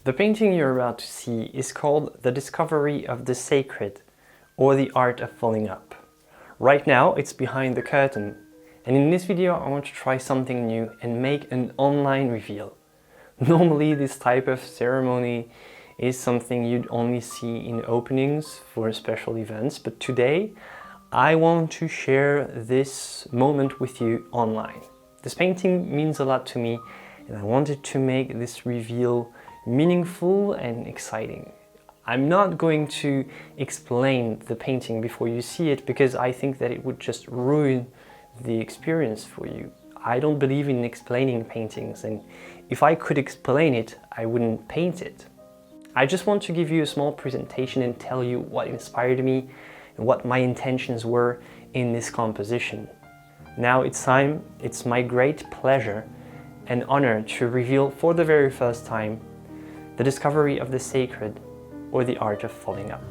The painting you're about to see is called The Discovery of the Sacred, or The Art of Falling Up. Right now it's behind the curtain, and in this video I want to try something new and make an online reveal. Normally this type of ceremony is something you'd only see in openings for special events, but today I want to share this moment with you online. This painting means a lot to me, and I wanted to make this reveal meaningful and exciting. I'm not going to explain the painting before you see it because I think that it would just ruin the experience for you. I don't believe in explaining paintings, and if I could explain it, I wouldn't paint it. I just want to give you a small presentation and tell you what inspired me and what my intentions were in this composition. Now it's time, it's my great pleasure and honor to reveal for the very first time the discovery of the sacred, or the art of falling up.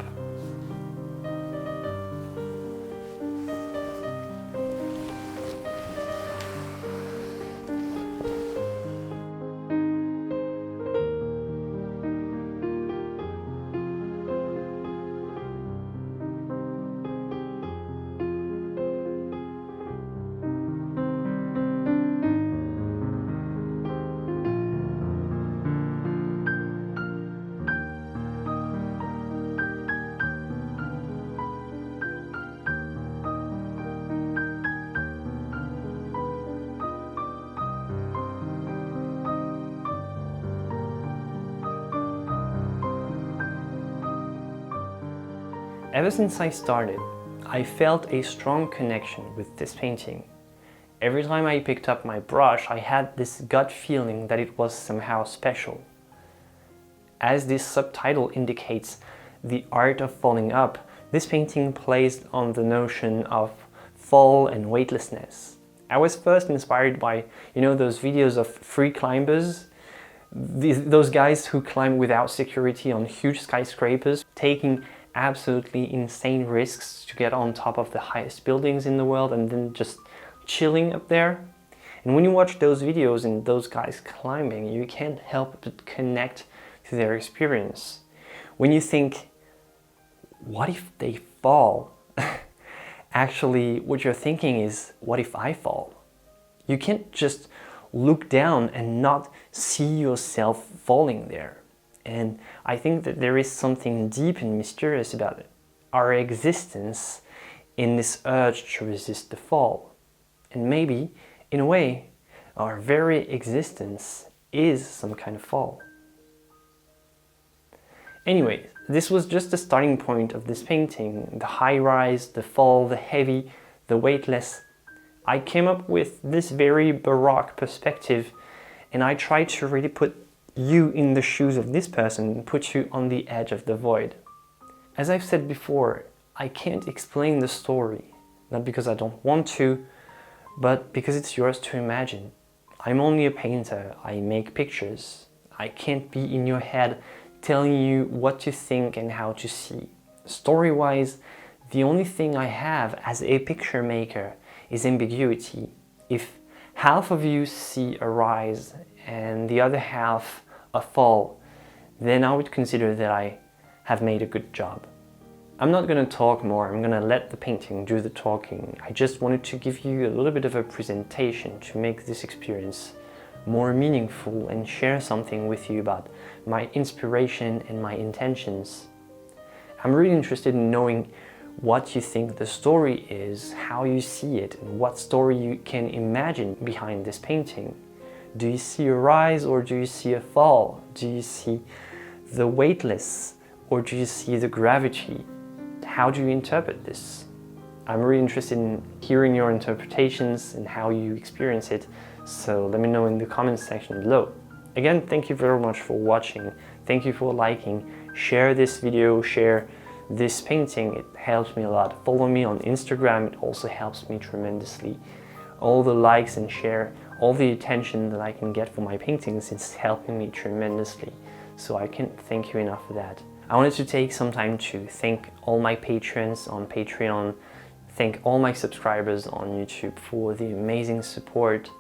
Ever since I started, I felt a strong connection with this painting. Every time I picked up my brush, I had this gut feeling that it was somehow special. As this subtitle indicates, the art of falling up, this painting plays on the notion of fall and weightlessness. I was first inspired by, those videos of free climbers, those guys who climb without security on huge skyscrapers, taking absolutely insane risks to get on top of the highest buildings in the world and then just chilling up there. And when you watch those videos and those guys climbing, you can't help but connect to their experience. When you think, what if they fall? Actually, what you're thinking is, what if I fall? You can't just look down and not see yourself falling there. And I think that there is something deep and mysterious about it, our existence in this urge to resist the fall. And maybe, in a way, our very existence is some kind of fall. Anyway, this was just the starting point of this painting. The high rise, the fall, the heavy, the weightless. I came up with this very Baroque perspective, and I tried to really put you in the shoes of this person and put you on the edge of the void. As I've said before, I can't explain the story, not because I don't want to, but because it's yours to imagine. I'm only a painter, I make pictures. I can't be in your head telling you what to think and how to see. Story-wise, the only thing I have as a picture maker is ambiguity. If half of you see a rise and the other half a fall, then I would consider that I have made a good job. I'm not going to talk more, I'm going to let the painting do the talking. I just wanted to give you a little bit of a presentation to make this experience more meaningful and share something with you about my inspiration and my intentions. I'm really interested in knowing what you think the story is, how you see it, and what story you can imagine behind this painting. Do you see a rise or do you see a fall? Do you see the weightless or do you see the gravity? How do you interpret this? I'm really interested in hearing your interpretations and how you experience it, so let me know in the comments section below. Again, thank you very much for watching. Thank you for liking. Share this video, share this painting. It helps me a lot. Follow me on Instagram, it also helps me tremendously. All the likes and share, all the attention that I can get for my paintings, it's helping me tremendously. So I can't thank you enough for that. I wanted to take some time to thank all my patrons on Patreon, thank all my subscribers on YouTube for the amazing support.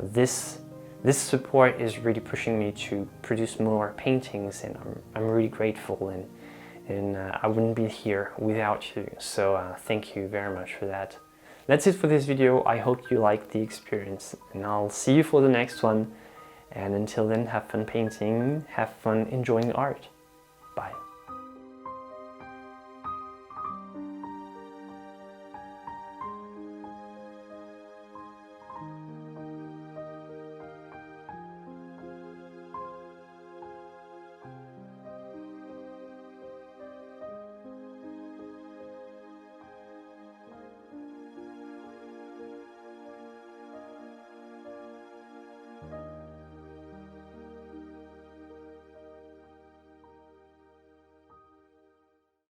This this support is really pushing me to produce more paintings, and I'm really grateful, and I wouldn't be here without you. So thank you very much for that. That's it for this video. I hope you liked the experience, and I'll see you for the next one. And until then, have fun painting, have fun enjoying art. Bye.